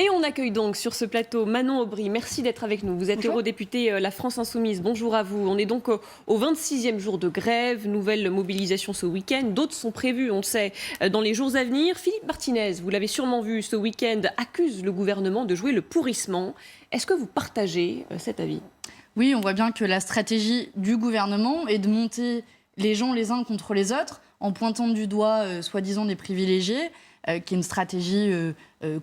Et on accueille donc sur ce plateau Manon Aubry. Merci d'être avec nous. Vous êtes eurodéputée La France Insoumise. Bonjour à vous. On est donc au 26e jour de grève. Nouvelle mobilisation ce week-end. D'autres sont prévus, on le sait, dans les jours à venir. Philippe Martinez, vous l'avez sûrement vu ce week-end, accuse le gouvernement de jouer le pourrissement. Est-ce que vous partagez cet avis ? Oui, on voit bien que la stratégie du gouvernement est de monter les gens les uns contre les autres en pointant du doigt soi-disant des privilégiés, qui est une stratégie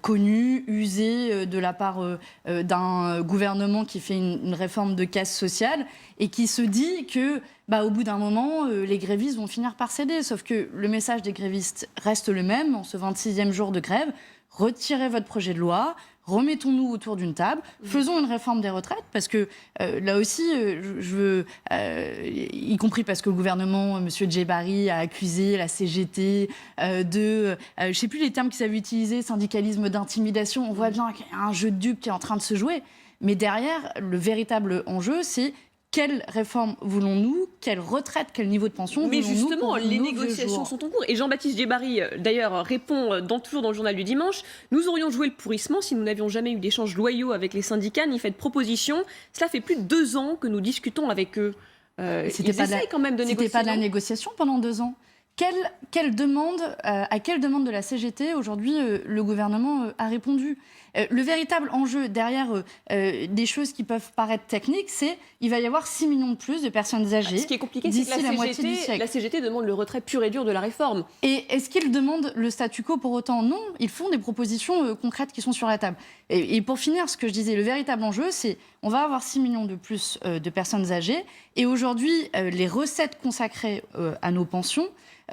connue, usée de la part d'un gouvernement qui fait une réforme de casse sociale et qui se dit que, au bout d'un moment, les grévistes vont finir par céder. Sauf que le message des grévistes reste le même en ce 26e jour de grève. Retirez votre projet de loi, remettons-nous autour d'une table, faisons une réforme des retraites, parce que là aussi, y compris parce que le gouvernement, M. Djebbari, a accusé la CGT de, je ne sais plus les termes qu'ils avaient utilisés, syndicalisme d'intimidation. On voit bien qu'il y a un jeu de dupes qui est en train de se jouer. Mais derrière, le véritable enjeu, c'est quelle réforme voulons-nous ? Quelle retraite ? Quel niveau de pension voulons-nous ? Mais justement, les négociations sont en cours. Et Jean-Baptiste Djebbari, d'ailleurs, répond toujours dans le journal du dimanche. Nous aurions joué le pourrissement si nous n'avions jamais eu d'échanges loyaux avec les syndicats, ni fait de propropositions. Cela fait plus de 2 ans que nous discutons avec eux. C'était pas de la négociation pendant 2 ans. À quelle demande de la CGT aujourd'hui le gouvernement a répondu ? Le véritable enjeu derrière des choses qui peuvent paraître techniques, c'est qu'il va y avoir 6 millions de plus de personnes âgées. Ce qui est compliqué, c'est que la CGT demande le retrait pur et dur de la réforme. Et est-ce qu'ils demandent le statu quo pour autant ? Non, ils font des propositions concrètes qui sont sur la table. Et pour finir, ce que je disais, le véritable enjeu, c'est on va avoir 6 millions de plus de personnes âgées. Et aujourd'hui, les recettes consacrées à nos pensions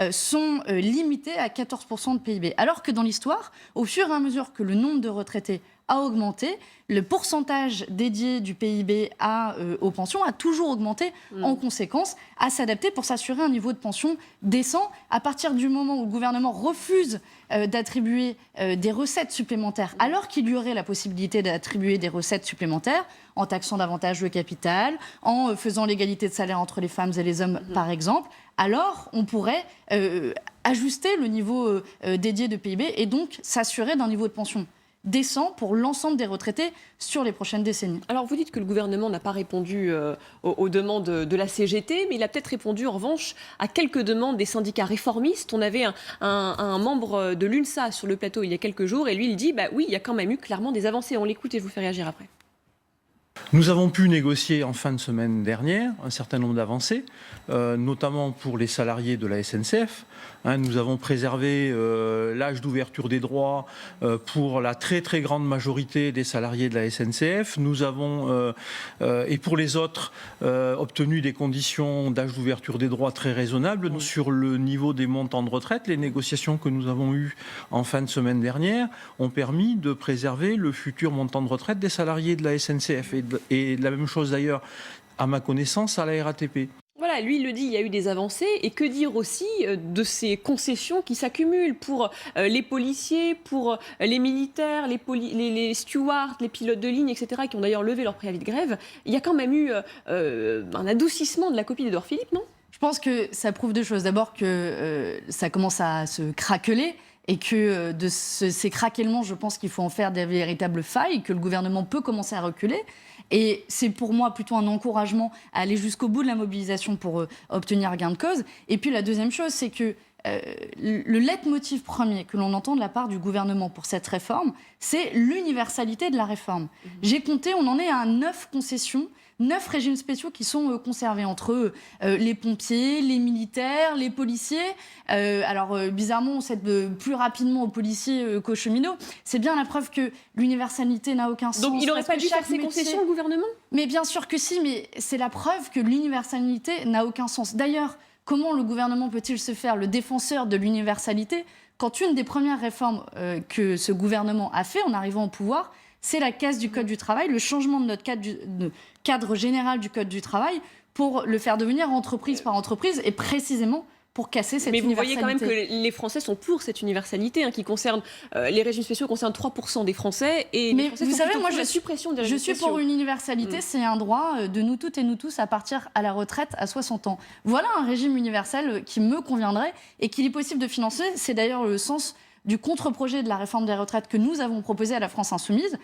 sont limitées à 14% de PIB. Alors que dans l'histoire, au fur et à mesure que le nombre de retraités a augmenté, le pourcentage dédié du PIB aux pensions a toujours augmenté en conséquence, à s'adapter pour s'assurer un niveau de pension décent. À partir du moment où le gouvernement refuse d'attribuer des recettes supplémentaires, alors qu'il y aurait la possibilité d'attribuer des recettes supplémentaires, en taxant davantage le capital, en faisant l'égalité de salaire entre les femmes et les hommes, par exemple, alors on pourrait ajuster le niveau dédié de PIB et donc s'assurer d'un niveau de pension décent pour l'ensemble des retraités sur les prochaines décennies. Alors vous dites que le gouvernement n'a pas répondu aux demandes de la CGT, mais il a peut-être répondu en revanche à quelques demandes des syndicats réformistes. On avait un membre de l'UNSA sur le plateau il y a quelques jours et lui il dit oui, il y a quand même eu clairement des avancées. On l'écoute et je vous fais réagir après. Nous avons pu négocier en fin de semaine dernière un certain nombre d'avancées, notamment pour les salariés de la SNCF. Nous avons préservé l'âge d'ouverture des droits pour la très très grande majorité des salariés de la SNCF. Nous avons, et pour les autres, obtenu des conditions d'âge d'ouverture des droits très raisonnables sur le niveau des montants de retraite. Les négociations que nous avons eues en fin de semaine dernière ont permis de préserver le futur montant de retraite des salariés de la SNCF. Et la même chose d'ailleurs, à ma connaissance, à la RATP. Voilà, lui il le dit, il y a eu des avancées. Et que dire aussi de ces concessions qui s'accumulent pour les policiers, pour les militaires, les stewards, les pilotes de ligne, etc., qui ont d'ailleurs levé leur préavis de grève. Il y a quand même eu un adoucissement de la copie d'Édouard Philippe, non ? Je pense que ça prouve 2 choses. D'abord que ça commence à se craqueler. Et que de ces craquements, je pense qu'il faut en faire des véritables failles, que le gouvernement peut commencer à reculer. Et c'est pour moi plutôt un encouragement à aller jusqu'au bout de la mobilisation pour obtenir gain de cause. Et puis la deuxième chose, c'est que le leitmotiv premier que l'on entend de la part du gouvernement pour cette réforme, c'est l'universalité de la réforme. J'ai compté, on en est à 9 concessions, 9 régimes spéciaux qui sont conservés entre les pompiers, les militaires, les policiers. Bizarrement, on cède plus rapidement aux policiers qu'aux cheminots. C'est bien la preuve que l'universalité n'a aucun sens. Donc il n'aurait pas dû faire ces concessions, le gouvernement ? Mais bien sûr que si, mais c'est la preuve que l'universalité n'a aucun sens. D'ailleurs, comment le gouvernement peut-il se faire le défenseur de l'universalité quand une des premières réformes que ce gouvernement a fait en arrivant au pouvoir, c'est la casse du Code du travail, le changement de notre cadre général du Code du travail pour le faire devenir entreprise par entreprise et précisément pour casser cette universalité. Mais vous voyez quand même que les Français sont pour cette universalité qui concerne les régimes spéciaux concernent 3% des Français et les Français sont pour la suppression des régimes spéciaux. Je suis pour une universalité, c'est un droit de nous toutes et nous tous à partir à la retraite à 60 ans. Voilà un régime universel qui me conviendrait et qu'il est possible de financer. C'est d'ailleurs le sens du contre-projet de la réforme des retraites que nous avons proposé à la France Insoumise.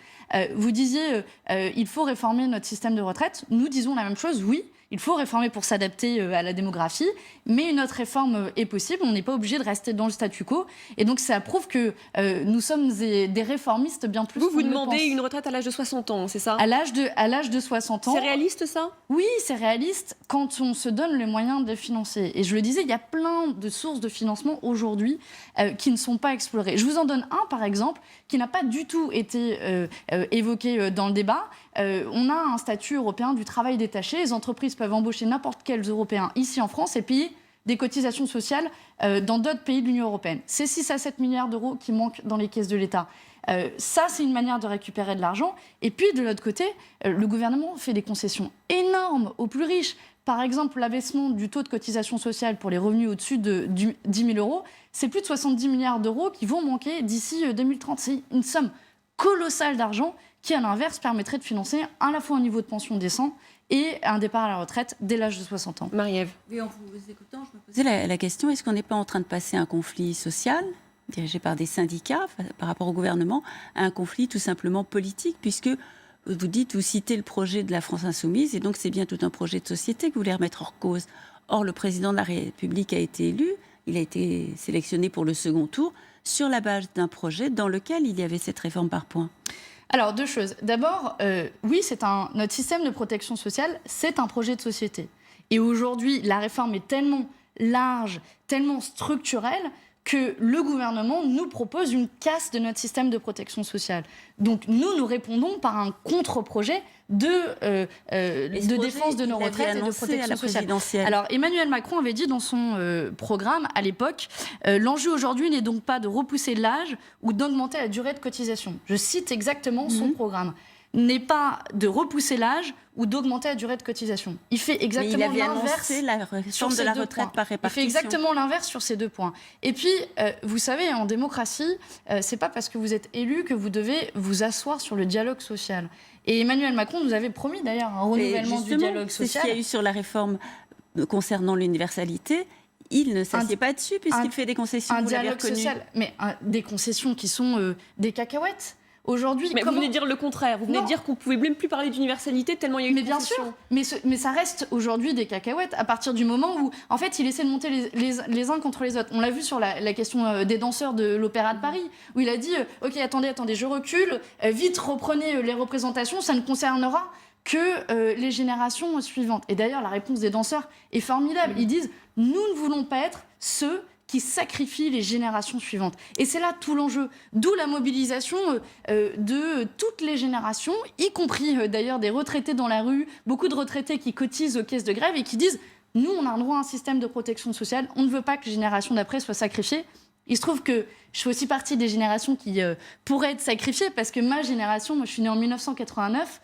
Vous disiez il faut réformer notre système de retraite. Nous disons la même chose, oui. Il faut réformer pour s'adapter à la démographie, mais une autre réforme est possible. On n'est pas obligé de rester dans le statu quo. Et donc, ça prouve que nous sommes des réformistes bien plus. Vous demandez une retraite à l'âge de 60 ans, c'est ça ? À l'âge de 60 ans. C'est réaliste, ça ? Oui, c'est réaliste quand on se donne les moyens de les financer. Et je le disais, il y a plein de sources de financement aujourd'hui qui ne sont pas explorées. Je vous en donne un, par exemple, qui n'a pas du tout été évoqué dans le débat. On a un statut européen du travail détaché. Les entreprises peuvent embaucher n'importe quels Européens ici en France et payer des cotisations sociales dans d'autres pays de l'Union européenne. C'est 6 à 7 milliards d'euros qui manquent dans les caisses de l'État. Ça, c'est une manière de récupérer de l'argent. Et puis, de l'autre côté, le gouvernement fait des concessions énormes aux plus riches. Par exemple, l'abaissement du taux de cotisation sociale pour les revenus au-dessus de 10 000 euros, c'est plus de 70 milliards d'euros qui vont manquer d'ici 2030. C'est une somme colossale d'argent qui, à l'inverse, permettrait de financer à la fois un niveau de pension décent et un départ à la retraite dès l'âge de 60 ans. Marie-Ève. Oui, en vous écoutant, je me posais la question, est-ce qu'on n'est pas en train de passer un conflit social dirigé par des syndicats par rapport au gouvernement à un conflit tout simplement politique, puisque vous citez le projet de la France Insoumise, et donc c'est bien tout un projet de société que vous voulez remettre hors cause. Or, le président de la République a été élu, il a été sélectionné pour le second tour, sur la base d'un projet dans lequel il y avait cette réforme par points. Alors, deux choses. D'abord, oui, notre système de protection sociale, c'est un projet de société. Et aujourd'hui, la réforme est tellement large, tellement structurelle, que le gouvernement nous propose une casse de notre système de protection sociale. Donc nous répondons par un contre-projet de défense de nos retraites et de protection sociale. Alors Emmanuel Macron avait dit dans son programme à l'époque, l'enjeu aujourd'hui n'est donc pas de repousser l'âge ou d'augmenter la durée de cotisation. Je cite exactement son programme. N'est pas de repousser l'âge ou d'augmenter la durée de cotisation. Il fait exactement l'inverse sur de la retraite par répartition. Il fait exactement l'inverse sur ces deux points. Et puis, vous savez, en démocratie, c'est pas parce que vous êtes élu que vous devez vous asseoir sur le dialogue social. Et Emmanuel Macron nous avait promis d'ailleurs un renouvellement du dialogue social. C'est ce qu'il y a eu sur la réforme concernant l'universalité. Il ne s'assied pas dessus puisqu'il fait des concessions. Un dialogue social, mais des concessions qui sont des cacahuètes. Aujourd'hui, vous venez de dire le contraire. Vous venez de dire qu'on ne pouvait même plus parler d'universalité tellement il y a eu de concessions. Bien sûr, mais ça reste aujourd'hui des cacahuètes à partir du moment où, en fait, il essaie de monter les uns contre les autres. On l'a vu sur la question des danseurs de l'Opéra de Paris, où il a dit « Ok, attendez, je recule, vite reprenez les représentations, ça ne concernera que les générations suivantes. » Et d'ailleurs, la réponse des danseurs est formidable. Ils disent « Nous ne voulons pas être ceux qui sacrifient les générations suivantes. » Et c'est là tout l'enjeu. D'où la mobilisation de toutes les générations, y compris d'ailleurs des retraités dans la rue, beaucoup de retraités qui cotisent aux caisses de grève et qui disent « Nous, on a un droit à un système de protection sociale, on ne veut pas que les générations d'après soient sacrifiées. » Il se trouve que je fais aussi partie des générations qui pourraient être sacrifiées parce que ma génération, moi je suis née en 1989,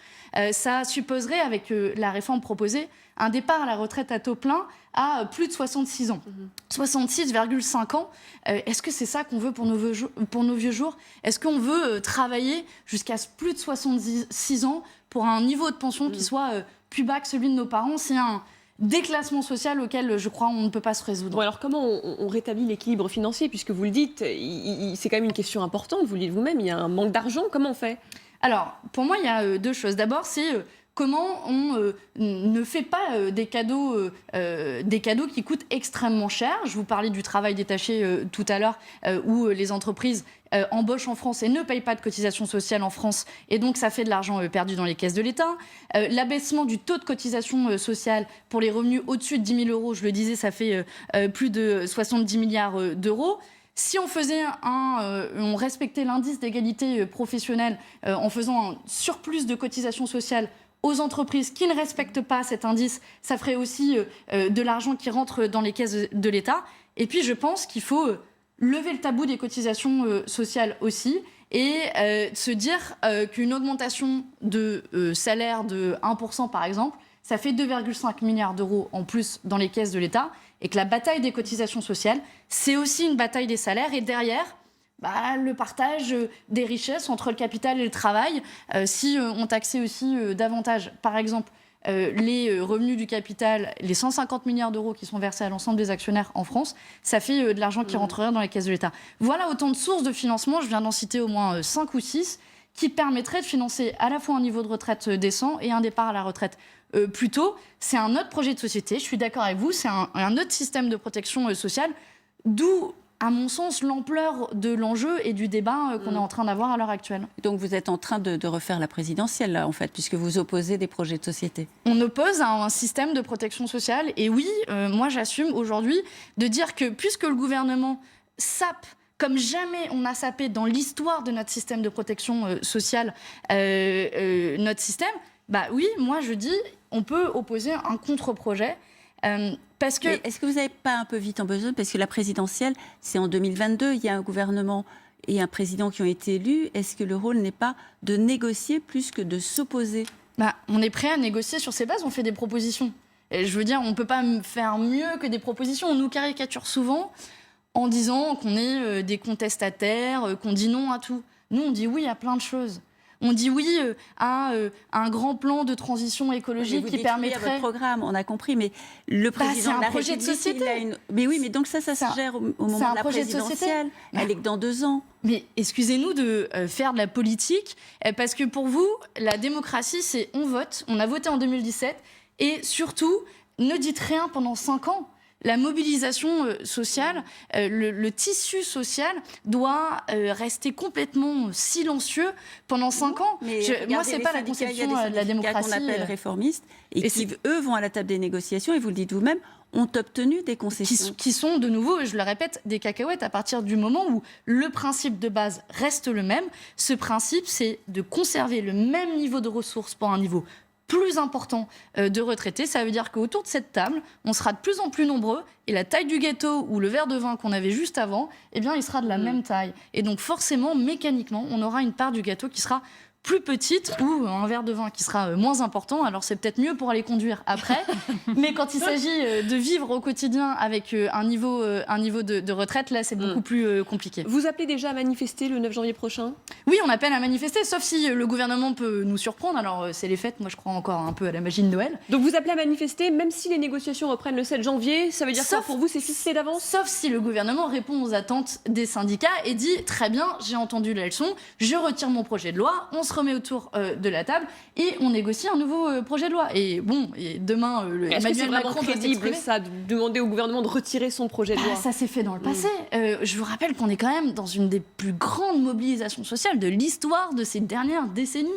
ça supposerait, avec la réforme proposée, un départ à la retraite à taux plein à plus de 66 ans. 66,5 ans. Est-ce que c'est ça qu'on veut pour nos vieux jours ? Est-ce qu'on veut travailler jusqu'à plus de 66 ans pour un niveau de pension qui soit plus bas que celui de nos parents ? C'est un déclassement social auquel, je crois, on ne peut pas se résoudre. Bon, alors comment on rétablit l'équilibre financier ? Puisque vous le dites, c'est quand même une question importante, vous le dites vous-même, il y a un manque d'argent, comment on fait ? Alors, pour moi, il y a deux choses. D'abord, c'est comment on ne fait pas des cadeaux qui coûtent extrêmement cher. Je vous parlais du travail détaché tout à l'heure, où les entreprises embauchent en France et ne payent pas de cotisation sociale en France, et donc ça fait de l'argent perdu dans les caisses de l'État. L'abaissement du taux de cotisation sociale pour les revenus au-dessus de 10 000 euros, je le disais, ça fait plus de 70 milliards d'euros. Si on on respectait l'indice d'égalité professionnelle en faisant un surplus de cotisation sociale aux entreprises qui ne respectent pas cet indice, ça ferait aussi de l'argent qui rentre dans les caisses de l'État. Et puis je pense qu'il faut lever le tabou des cotisations sociales aussi et se dire qu'une augmentation de salaire de 1% par exemple, ça fait 2,5 milliards d'euros en plus dans les caisses de l'État, et que la bataille des cotisations sociales, c'est aussi une bataille des salaires, et derrière, le partage des richesses entre le capital et le travail, si on taxait aussi davantage, par exemple, les revenus du capital, les 150 milliards d'euros qui sont versés à l'ensemble des actionnaires en France, ça fait de l'argent qui rentrerait dans les caisses de l'État. Voilà autant de sources de financement, je viens d'en citer au moins 5 ou 6, qui permettraient de financer à la fois un niveau de retraite décent et un départ à la retraite plus tôt. C'est un autre projet de société, je suis d'accord avec vous, c'est un autre système de protection sociale, d'où, à mon sens, l'ampleur de l'enjeu et du débat qu'on est en train d'avoir à l'heure actuelle. Donc vous êtes en train de refaire la présidentielle, là, en fait, puisque vous opposez des projets de société. On oppose un système de protection sociale. Et oui, moi j'assume aujourd'hui de dire que puisque le gouvernement sape comme jamais on a sapé dans l'histoire de notre système de protection sociale, notre système, bah oui, moi je dis, on peut opposer un contre-projet. Parce que... Mais est-ce que vous n'avez pas un peu vite en besoin? Parce que la présidentielle, c'est en 2022, il y a un gouvernement et un président qui ont été élus. Est-ce que le rôle n'est pas de négocier plus que de s'opposer? Bah, on est prêt à négocier sur ces bases, on fait des propositions. Et je veux dire, on ne peut pas faire mieux que des propositions. On nous caricature souvent en disant qu'on est des contestataires, qu'on dit non à tout. Nous, on dit oui à plein de choses. On dit oui à un grand plan de transition écologique qui permettrait... votre programme, on a compris, mais le président de la projet de société. Mais oui, mais donc ça se gère au moment de la présidentielle. Elle est que dans 2 ans. Mais excusez-nous de faire de la politique, parce que pour vous, la démocratie, c'est on vote, on a voté en 2017, et surtout, ne dites rien pendant 5 ans. La mobilisation sociale, le tissu social doit rester complètement silencieux pendant 5 ans. Moi, c'est pas la conception de la démocratie. Qu'on appelle réformistes et qui, eux, vont à la table des négociations, et vous le dites vous-même, ont obtenu des concessions. Qui sont, de nouveau, je le répète, des cacahuètes à partir du moment où le principe de base reste le même. Ce principe, c'est de conserver le même niveau de ressources pour un niveau plus important de retraités. Ça veut dire qu'autour de cette table, on sera de plus en plus nombreux et la taille du gâteau ou le verre de vin qu'on avait juste avant, eh bien, il sera de la même taille. Et donc, forcément, mécaniquement, on aura une part du gâteau qui sera plus petite ou un verre de vin qui sera moins important. Alors, c'est peut-être mieux pour aller conduire après. Mais quand il s'agit de vivre au quotidien avec un niveau de retraite, là, c'est beaucoup plus compliqué. Vous appelez déjà à manifester le 9 janvier prochain? Oui, on appelle à manifester, sauf si le gouvernement peut nous surprendre. Alors, c'est les fêtes. Moi, je crois encore un peu à la magie de Noël. Donc, vous appelez à manifester, même si les négociations reprennent le 7 janvier, ça veut dire quoi pour vous? C'est fixé d'avance? Sauf si le gouvernement répond aux attentes des syndicats et dit « Très bien, j'ai entendu la leçon, je retire mon projet de loi, on se remet autour de la table et on négocie un nouveau projet de loi. » Et bon, et demain, Emmanuel Macron peut crédible, ça, de demander au gouvernement de retirer son projet de loi? Ça s'est fait dans le passé. Je vous rappelle qu'on est quand même dans une des plus grandes mobilisations sociales de l'histoire de ces dernières décennies.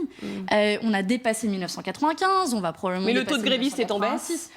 On a dépassé 1995, on va probablement Mais le taux de grévistes est en baisse.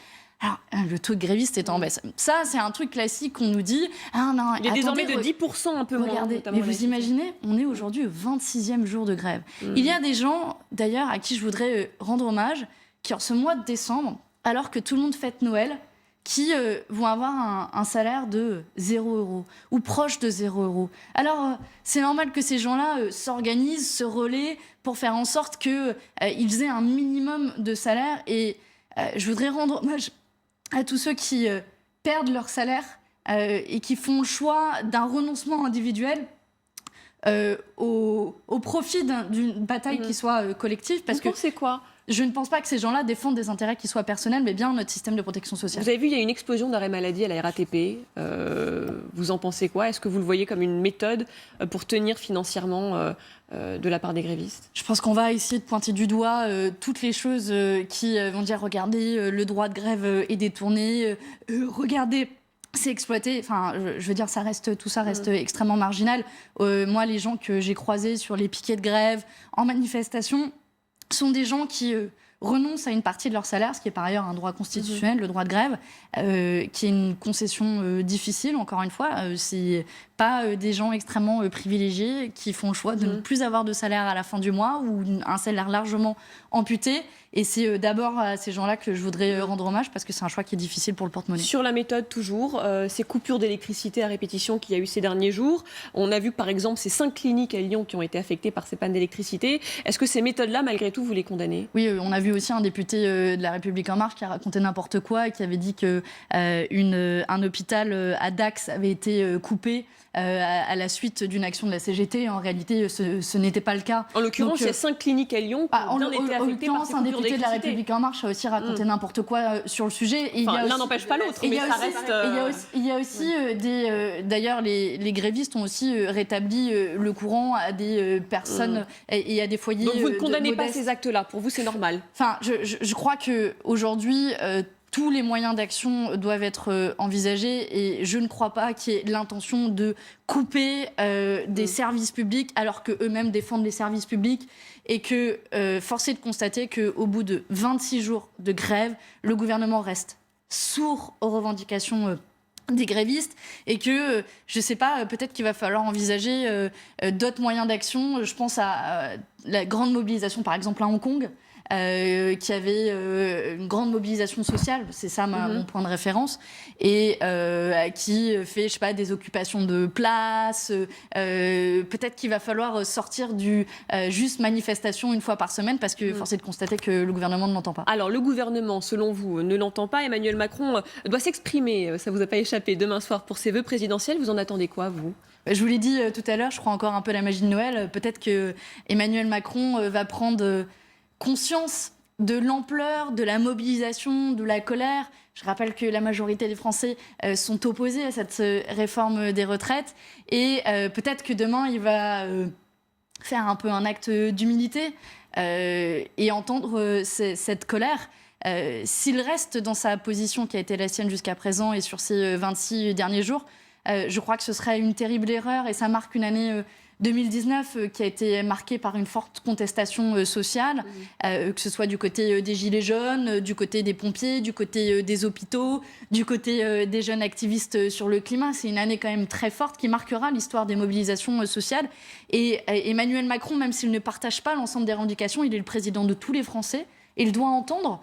Alors, le taux de grévistes est en baisse. Ça, c'est un truc classique qu'on nous dit. Ah, non, il est désormais de 10%, un peu moins. Regardez, mais vous imaginez, on est aujourd'hui au 26e jour de grève. Il y a des gens, d'ailleurs, à qui je voudrais rendre hommage, qui en ce mois de décembre, alors que tout le monde fête Noël, qui vont avoir un salaire de 0 € ou proche de 0 €. Alors, c'est normal que ces gens-là s'organisent, se relaient pour faire en sorte qu'ils aient un minimum de salaire. Et je voudrais rendre hommage à tous ceux qui perdent leur salaire et qui font le choix d'un renoncement individuel au profit d'une bataille qui soit collective. Parce Vous pensez quoi? Je ne pense pas que ces gens-là défendent des intérêts qui soient personnels, mais bien notre système de protection sociale. Vous avez vu, il y a une explosion d'arrêt maladie à la RATP. Vous en pensez quoi? Est-ce que vous le voyez comme une méthode pour tenir financièrement de la part des grévistes? Je pense qu'on va essayer de pointer du doigt toutes les choses qui vont dire regardez, le droit de grève est détourné, regardez, c'est exploité. Enfin, je veux dire, tout ça reste extrêmement marginal. Moi, les gens que j'ai croisés sur les piquets de grève, en manifestation, sont des gens qui renoncent à une partie de leur salaire, ce qui est par ailleurs un droit constitutionnel, le droit de grève, qui est une concession difficile, encore une fois. C'est pas des gens extrêmement privilégiés qui font le choix de ne plus avoir de salaire à la fin du mois ou un salaire largement amputé. Et c'est d'abord à ces gens-là que je voudrais rendre hommage parce que c'est un choix qui est difficile pour le porte-monnaie. Sur la méthode, toujours, ces coupures d'électricité à répétition qu'il y a eu ces derniers jours, on a vu que par exemple ces 5 cliniques à Lyon qui ont été affectées par ces pannes d'électricité. Est-ce que ces méthodes-là, malgré tout, vous les condamnez? Oui, on a vu aussi un député de La République En Marche qui a raconté n'importe quoi, qui avait dit que un hôpital à Dax avait été coupé à la suite d'une action de la CGT. En réalité, ce n'était pas le cas. En l'occurrence, il y a 5 cliniques à Lyon qui ont bien été affectées par ces un coupures député de La d'électricité. République En Marche a aussi raconté n'importe quoi sur le sujet. Et L'un n'empêche pas l'autre, mais ça reste... Il y a aussi d'ailleurs, les grévistes ont aussi rétabli le courant à des personnes et à des foyers. Donc vous ne condamnez pas modestes. ces actes-là, pour vous c'est normal. Enfin, je crois qu'aujourd'hui, tous les moyens d'action doivent être envisagés et je ne crois pas qu'il y ait l'intention de couper des services publics alors qu'eux-mêmes défendent les services publics et que force est de constater qu'au bout de 26 jours de grève, le gouvernement reste sourd aux revendications des grévistes et que, je ne sais pas, peut-être qu'il va falloir envisager d'autres moyens d'action. Je pense à la grande mobilisation, par exemple, à Hong Kong, qui avait une grande mobilisation sociale, c'est ça mon point de référence, et qui fait, je sais pas, des occupations de places. Peut-être qu'il va falloir sortir du juste manifestation une fois par semaine, parce que force est de constater que le gouvernement ne l'entend pas. Alors, le gouvernement, selon vous, ne l'entend pas. Emmanuel Macron doit s'exprimer, ça vous a pas échappé, demain soir pour ses vœux présidentiels. Vous en attendez quoi, vous ? Je vous l'ai dit tout à l'heure, je crois encore un peu à la magie de Noël. Peut-être que Emmanuel Macron va prendre conscience de l'ampleur de la mobilisation, de la colère. Je rappelle que la majorité des Français sont opposés à cette réforme des retraites. Et peut-être que demain, il va faire un peu un acte d'humilité et entendre cette colère. S'il reste dans sa position qui a été la sienne jusqu'à présent et sur ces 26 derniers jours, je crois que ce serait une terrible erreur et ça marque une année 2019 qui a été marquée par une forte contestation sociale, que ce soit du côté des Gilets jaunes, du côté des pompiers, du côté des hôpitaux, du côté des jeunes activistes sur le climat. C'est une année quand même très forte qui marquera l'histoire des mobilisations sociales. Et Emmanuel Macron, même s'il ne partage pas l'ensemble des revendications, il est le président de tous les Français. Et il doit entendre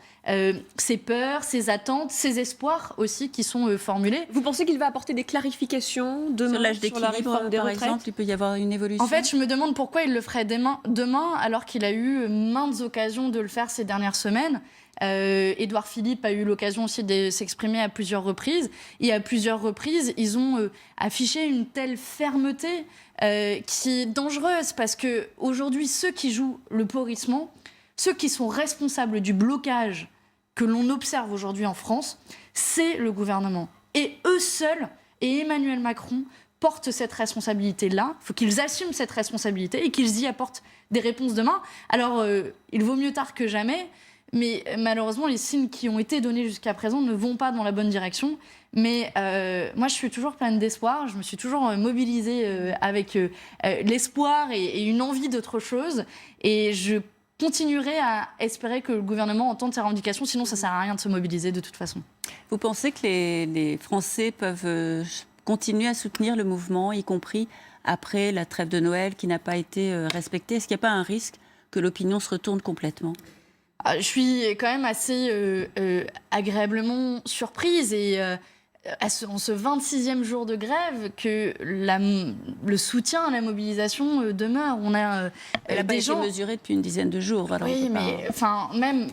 ses peurs, ses attentes, ses espoirs aussi qui sont formulés. Vous pensez qu'il va apporter des clarifications demain sur l'âge sur la réforme des par retraites ? exemple, il peut y avoir une évolution. En fait, je me demande pourquoi il le ferait demain alors qu'il a eu maintes occasions de le faire ces dernières semaines. Édouard Philippe a eu l'occasion aussi de s'exprimer à plusieurs reprises. Et à plusieurs reprises, ils ont affiché une telle fermeté qui est dangereuse parce qu'aujourd'hui, ceux qui jouent le pourrissement, ceux qui sont responsables du blocage que l'on observe aujourd'hui en France, c'est le gouvernement. Et eux seuls, et Emmanuel Macron, portent cette responsabilité-là. Il faut qu'ils assument cette responsabilité et qu'ils y apportent des réponses demain. Alors, il vaut mieux tard que jamais, mais malheureusement, les signes qui ont été donnés jusqu'à présent ne vont pas dans la bonne direction. Mais moi, je suis toujours pleine d'espoir. Je me suis toujours mobilisée avec l'espoir et une envie d'autre chose. Et je continuerai à espérer que le gouvernement entende ces revendications, sinon ça ne sert à rien de se mobiliser de toute façon. Vous pensez que les Français peuvent continuer à soutenir le mouvement, y compris après la trêve de Noël qui n'a pas été respectée ? Est-ce qu'il n'y a pas un risque que l'opinion se retourne complètement ? Je suis quand même assez agréablement surprise et en ce 26e jour de grève que le soutien à la mobilisation demeure. On a Elle n'a pas été mesurée depuis une dizaine de jours. Alors oui, mais même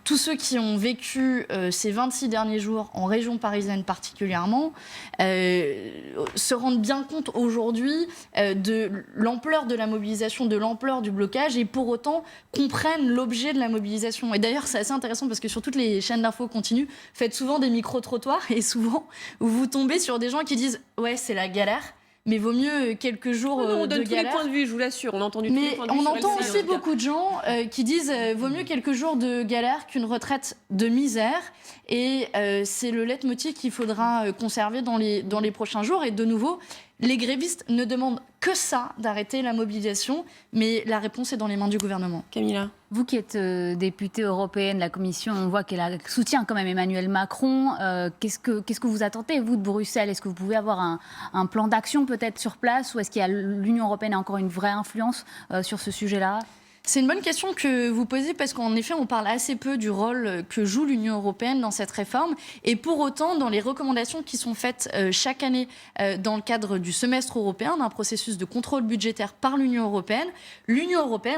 tous ceux qui ont vécu ces 26 derniers jours en région parisienne particulièrement se rendent bien compte aujourd'hui de l'ampleur de la mobilisation, de l'ampleur du blocage et pour autant comprennent l'objet de la mobilisation. Et d'ailleurs, c'est assez intéressant parce que sur toutes les chaînes d'infos continues, faites souvent des micro-trottoirs et souvent, vous tombez sur des gens qui disent « Ouais, c'est la galère ». Mais vaut mieux quelques jours de galère. On donne tous les points de vue, je vous l'assure. On a entendu tous les points de vue. Mais on sur entend LCI, aussi beaucoup de gens qui disent vaut mieux quelques jours de galère qu'une retraite de misère. Et c'est le leitmotiv qu'il faudra conserver dans les prochains jours. Et de nouveau, les grévistes ne demandent que ça, d'arrêter la mobilisation. Mais la réponse est dans les mains du gouvernement. Camilla. Vous qui êtes députée européenne, la Commission, on voit qu'elle soutient quand même Emmanuel Macron. Qu'est-ce que vous attendez, vous, de Bruxelles ? Est-ce que vous pouvez avoir un plan d'action peut-être sur place ? Ou est-ce qu'il y a l'Union européenne a encore une vraie influence sur ce sujet-là ? C'est une bonne question que vous posez parce qu'en effet, on parle assez peu du rôle que joue l'Union européenne dans cette réforme. Et pour autant, dans les recommandations qui sont faites chaque année dans le cadre du semestre européen, d'un processus de contrôle budgétaire par l'Union européenne,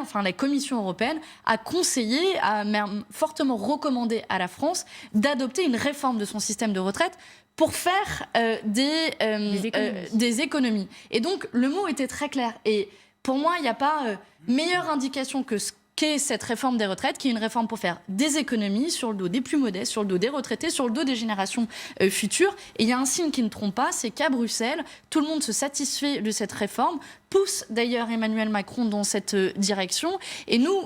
enfin la Commission européenne, a conseillé, a même fortement recommandé à la France d'adopter une réforme de son système de retraite pour faire des économies. Et donc, le mot était très clair. Et pour moi, il n'y a pas meilleure indication que ce qu'est cette réforme des retraites, qui est une réforme pour faire des économies sur le dos des plus modestes, sur le dos des retraités, sur le dos des générations futures. Et il y a un signe qui ne trompe pas, c'est qu'à Bruxelles, tout le monde se satisfait de cette réforme, pousse d'ailleurs Emmanuel Macron dans cette direction. Et nous,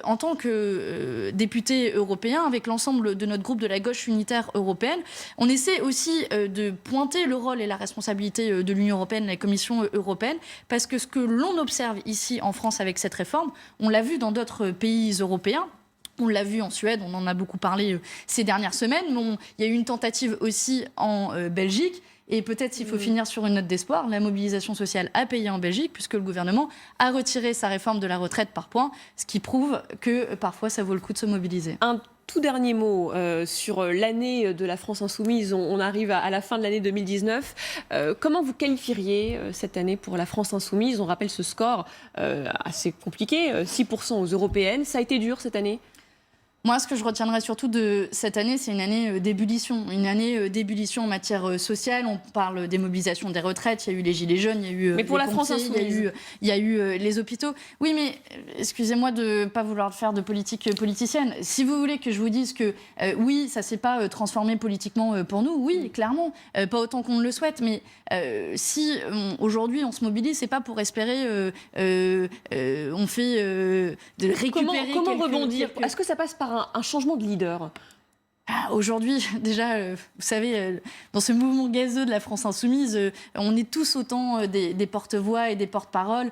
en tant que députés européens, avec l'ensemble de notre groupe de la gauche unitaire européenne, on essaie aussi de pointer le rôle et la responsabilité de l'Union européenne, de la Commission européenne, parce que ce que l'on observe ici en France avec cette réforme, on l'a vu dans d'autres pays européens. On l'a vu en Suède, on en a beaucoup parlé ces dernières semaines, mais il y a eu une tentative aussi en Belgique. Et peut-être s'il faut finir sur une note d'espoir, la mobilisation sociale a payé en Belgique puisque le gouvernement a retiré sa réforme de la retraite par points, ce qui prouve que parfois ça vaut le coup de se mobiliser. Un tout dernier mot sur l'année de la France insoumise. On arrive à la fin de l'année 2019. Comment vous qualifieriez cette année pour la France insoumise? On rappelle ce score assez compliqué, 6% aux européennes. Ça a été dur cette année? Moi, ce que je retiendrai surtout de cette année, c'est une année d'ébullition. Une année d'ébullition en matière sociale. On parle des mobilisations des retraites, il y a eu les Gilets jaunes, il y a eu mais pour les la pompiers, France insoumise, il y a eu les hôpitaux. Oui, mais excusez-moi de ne pas vouloir faire de politique politicienne. Si vous voulez que je vous dise que oui, ça ne s'est pas transformé politiquement pour nous, oui, clairement, pas autant qu'on ne le souhaite, mais si aujourd'hui on se mobilise, c'est pas pour espérer on fait de récupérer comment rebondir? Est-ce que ça passe par un changement de leader? Aujourd'hui, déjà, vous savez, dans ce mouvement gazeux de la France insoumise, on est tous autant des porte-voix et des porte-paroles.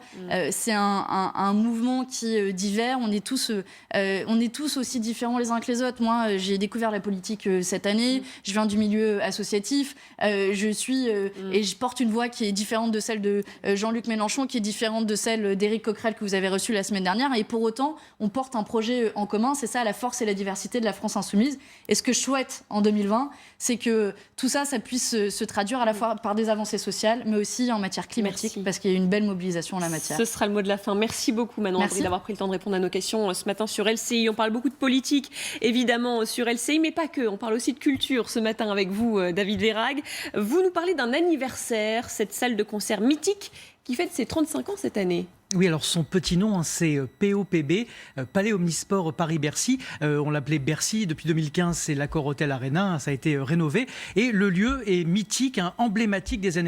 C'est un mouvement qui est divers. On est tous aussi différents les uns que les autres. Moi, j'ai découvert la politique cette année. Je viens du milieu associatif. Et je porte une voix qui est différente de celle de Jean-Luc Mélenchon, qui est différente de celle d'Éric Coquerel que vous avez reçu la semaine dernière. Et pour autant, on porte un projet en commun. C'est ça la force et la diversité de la France insoumise. Et ce que je souhaite en 2020, c'est que tout ça, ça puisse se traduire à la fois par des avancées sociales, mais aussi en matière climatique, parce qu'il y a une belle mobilisation en la matière. Ce sera le mot de la fin. Merci beaucoup, Manon Aubry, d'avoir pris le temps de répondre à nos questions ce matin sur LCI. On parle beaucoup de politique, évidemment, sur LCI, mais pas que. On parle aussi de culture ce matin avec vous, David Verhaeghe. Vous nous parlez d'un anniversaire, cette salle de concert mythique qui fête ses 35 ans cette année. Oui, alors son petit nom, c'est POPB, Palais Omnisport Paris-Bercy. On l'appelait Bercy. Depuis 2015, c'est l'Accor Hotel Arena. Ça a été rénové. Et le lieu est mythique, emblématique des années